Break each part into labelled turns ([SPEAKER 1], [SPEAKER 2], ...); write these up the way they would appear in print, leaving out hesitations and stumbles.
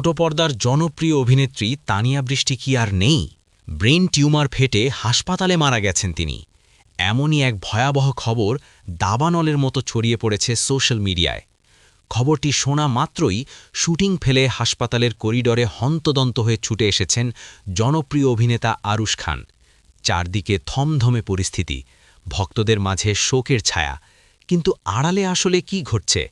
[SPEAKER 1] ছোট পর্দার জনপ্রিয় অভিনেত্রী তানিয়া বৃষ্টি কি আর নেই? ব্রেন টিউমার ফেটে হাসপাতালে মারা গেছেন তিনি। এমনই এক ভয়াবহ খবর দাবানলের মতো ছড়িয়ে পড়েছে সোশ্যাল মিডিয়ায়। খবরটি শোনা মাত্রই শুটিং ফেলে হাসপাতালের করিডরে হন্তদন্ত হয়ে ছুটে এসেছেন জনপ্রিয় অভিনেতা আরুশ খান। চারদিকে থমথমে পরিস্থিতি, ভক্তদের মাঝে শোকের ছায়া। কিন্তু আড়ালে আসলে কি ঘটছে?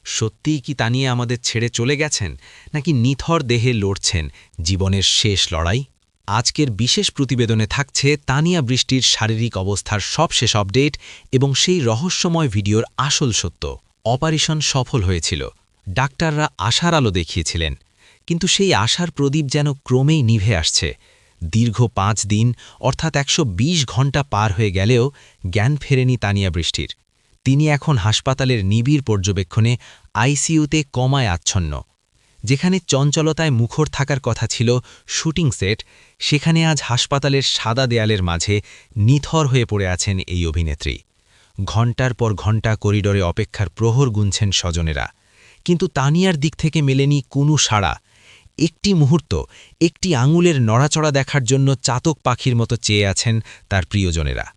[SPEAKER 1] সত্যিই কি তানিয়া আমাদের ছেড়ে চলে গেছেন, নাকি নিথর দেহে লড়ছেন জীবনের শেষ লড়াই? আজকের বিশেষ প্রতিবেদনে থাকছে তানিয়া বৃষ্টির শারীরিক অবস্থার সবশেষ আপডেট এবং সেই রহস্যময় ভিডিওর আসল সত্য। অপারেশন সফল হয়েছিল, ডাক্তাররা আশার আলো দেখিয়েছিলেন, কিন্তু সেই আশার প্রদীপ যেন ক্রমেই নিভে আসছে। দীর্ঘ 5 দিন অর্থাৎ 120 ঘণ্টা পার হয়ে গেলেও জ্ঞান ফেরেনি তানিয়া বৃষ্টির। তিনি এখন হাসপাতালের নিবিড় পর্যবেক্ষণে আইসিইউতে কমায় আচ্ছন্ন। যেখানে চঞ্চলতায় মুখর থাকার কথা ছিল শুটিং সেট, সেখানে আজ হাসপাতালের সাদা দেয়ালের মাঝে নিথর হয়ে পড়ে আছেন এই অভিনেত্রী। ঘণ্টার পর ঘণ্টা করিডরে অপেক্ষার প্রহর গুনছেন স্বজনেরা, কিন্তু তানিয়ার দিক থেকে মেলেনি কোনো সাড়া। একটি মুহূর্ত, একটি আঙুলের নড়াচড়া দেখার জন্য চাতক পাখির মতো চেয়ে আছেন তার প্রিয়জনেরা।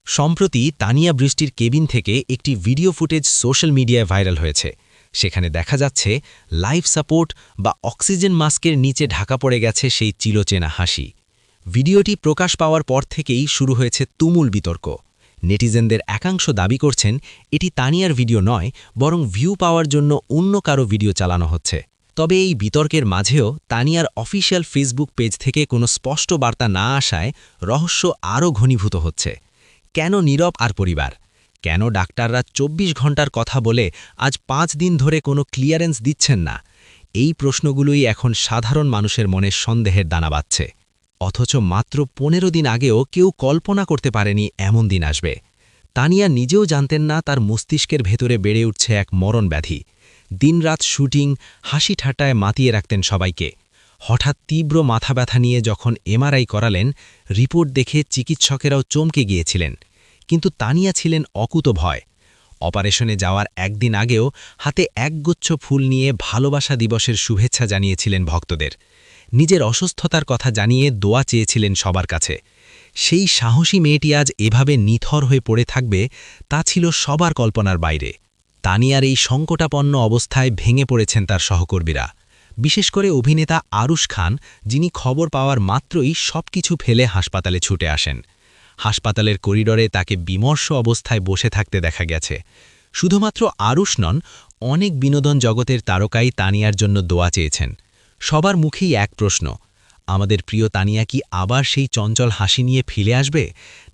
[SPEAKER 1] সম্প্রতি তানিয়া বৃষ্টির কেবিন থেকে একটি ভিডিও ফুটেজ সোশ্যাল মিডিয়ায় ভাইরাল হয়েছে। সেখানে দেখা যাচ্ছে লাইফ সাপোর্ট বা অক্সিজেন মাস্কের নিচে ঢাকা পড়ে গেছে সেই চিরচেনা হাসি। ভিডিওটি প্রকাশ পাওয়ার পর থেকেই শুরু হয়েছে তুমুল বিতর্ক। নেটিজেনদের একাংশ দাবি করছেন এটি তানিয়ার ভিডিও নয়, বরং ভিউ পাওয়ার জন্য অন্য কারো ভিডিও চালানো হচ্ছে। তবে এই বিতর্কের মাঝেও তানিয়ার অফিসিয়াল ফেসবুক পেজ থেকে কোনো স্পষ্ট বার্তা না আসায় রহস্য আরও ঘনীভূত হচ্ছে। কেন নীরব আর পরিবার? কেন ডাক্তাররা 24 ঘণ্টার কথা বলে আজ 5 দিন ধরে কোনো ক্লিয়ারেন্স দিচ্ছেন না? এই প্রশ্নগুলোই এখন সাধারণ মানুষের মনে সন্দেহের দানা বাঁধছে। অথচ মাত্র 15 দিন আগেও কেউ কল্পনা করতে পারেনি এমন দিন আসবে। তানিয়া নিজেও জানতেন না তার মস্তিষ্কের ভেতরে বেড়ে উঠছে এক মরণ ব্যাধি। দিনরাত শুটিং, হাসি ঠাট্টায় মাতিয়ে রাখতেন সবাইকে। হঠাৎ তীব্র মাথা ব্যথা নিয়ে যখন এমআরআই করালেন, রিপোর্ট দেখে চিকিৎসকেরাও চমকে গিয়েছিলেন। কিন্তু তানিয়া ছিলেন অকুতভয়। অপারেশনে যাওয়ার একদিন আগেও হাতে একগুচ্ছ ফুল নিয়ে ভালোবাসা দিবসের শুভেচ্ছা জানিয়েছিলেন ভক্তদের। নিজের অসুস্থতার কথা জানিয়ে দোয়া চেয়েছিলেন সবার কাছে। সেই সাহসী মেয়েটি আজ এভাবে নিথর হয়ে পড়ে থাকবে, তা ছিল সবার কল্পনার বাইরে। তানিয়ার এই সংকটাপন্ন অবস্থায় ভেঙে পড়েছেন তার সহকর্মীরা, বিশেষ করে অভিনেতা আরুশ খান, যিনি খবর পাওয়ার মাত্রই সবকিছু ফেলে হাসপাতালে ছুটে আসেন। হাসপাতালের করিডরে তাকে বিমর্ষ অবস্থায় বসে থাকতে দেখা গেছে। শুধুমাত্র আরুশ নন, অনেক বিনোদন জগতের তারকাই তানিয়ার জন্য দোয়া চেয়েছেন। সবার মুখেই এক প্রশ্ন, আমাদের প্রিয় তানিয়া কি আবার সেই চঞ্চল হাসি নিয়ে ফিরে আসবে,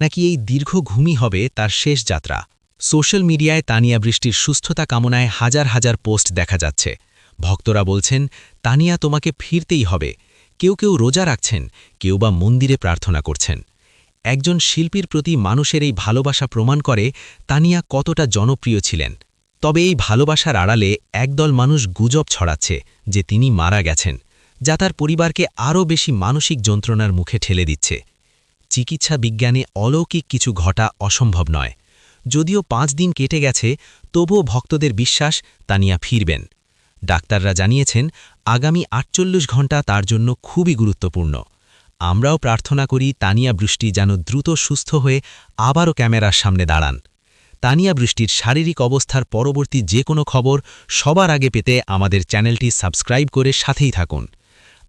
[SPEAKER 1] নাকি এই দীর্ঘ ঘুমই হবে তার শেষ যাত্রা? সোশ্যাল মিডিয়ায় তানিয়া বৃষ্টির সুস্থতা কামনায় হাজার হাজার পোস্ট দেখা যাচ্ছে। ভক্তরা বলছেন, তানিয়া তোমাকে ফিরতেই হবে। কেউ কেউ রোজা রাখছেন, কেউ বা মন্দিরে প্রার্থনা করছেন। একজন শিল্পীর প্রতি মানুষের এই ভালোবাসা প্রমাণ করে তানিয়া কতটা জনপ্রিয় ছিলেন। তবে এই ভালোবাসার আড়ালে একদল মানুষ গুজব ছড়াচ্ছে যে তিনি মারা গেছেন, যা তার পরিবারকে আরও বেশি মানসিক যন্ত্রণার মুখে ঠেলে দিচ্ছে। চিকিৎসা বিজ্ঞানে অলৌকিক কিছু ঘটা অসম্ভব নয়। যদিও 5 দিন কেটে গেছে, তবুও ভক্তদের বিশ্বাস তানিয়া ফিরবেন। ডাক্তাররা জানিয়েছেন আগামী 48 ঘণ্টা তার জন্য খুবই গুরুত্বপূর্ণ। আমরাও প্রার্থনা করি তানিয়া বৃষ্টি যেন দ্রুত সুস্থ হয়ে আবারও ক্যামেরার সামনে দাঁড়ান। তানিয়া বৃষ্টির শারীরিক অবস্থার পরবর্তী যে কোনো খবর সবার আগে পেতে আমাদের চ্যানেলটি সাবস্ক্রাইব করে সাথেই থাকুন।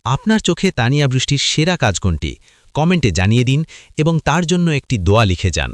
[SPEAKER 1] আপনার চোখে তানিয়া বৃষ্টির সেরা কাজ কোনটি? কমেন্টে জানিয়ে দিন এবং তার জন্য একটি দোয়া লিখে যান।